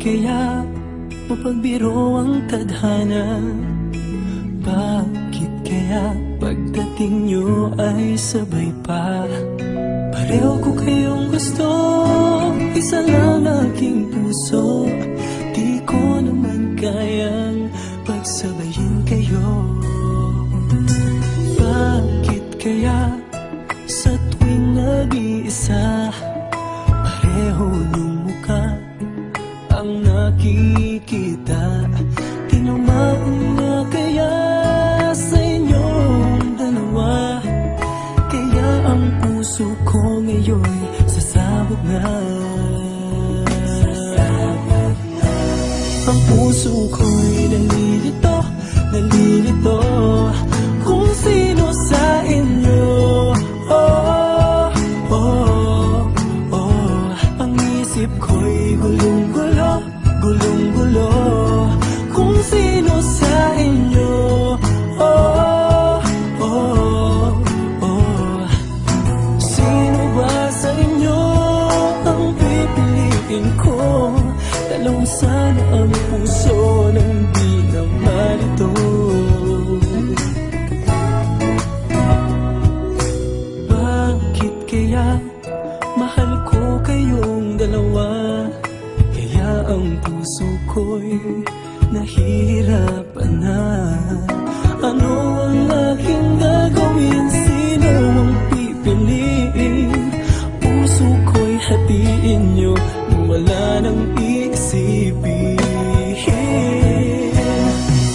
kaya mapagbiro ang tadhana? Bakit kaya pagdating nyo ay sabay pa? Pareho ko kayong gusto, isa lang aking puso. Di ko naman kayang pagsabayin kayo. Bakit kaya sa tuwing nag-iisa, pareho ng mukha ang nakikita? Tinamaan na kaya sa inyong dalawa? Kaya ang puso ko ngayon sasabog na. Ang puso ko'y nalilito, nalilito kung sino sa inyo. Oh, oh, oh. Ang isip ko'y gulong-gulo, gulong-gulo kung sino sa inyo. Oh, oh, oh. Sino ba sa inyo ang pipiliin ko? Talong sana ang puso nang di na malito. Bakit kaya mahal ko kayong dalawa? Kaya ang puso ko'y nahihirapan na. Ano ang aking gagawin? Sino ang pipiliin? Puso ko'y hatiin nyo nang wala nang iisipin.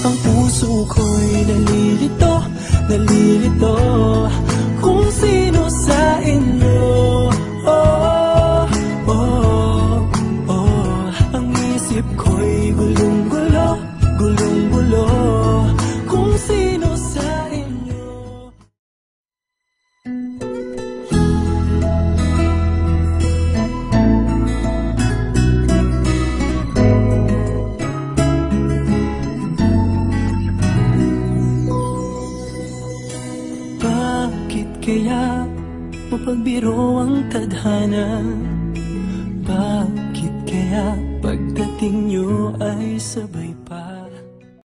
Ang puso ko'y nalilito, nalilito kung sino sa inyo. Oh, oh, oh. Ang isip ko'y gulong-gulo, gulong-gulo kung sino sa inyo. Bakit kaya mapagbiro ang tadhana? Bakit kaya pagdating nyo ay sabay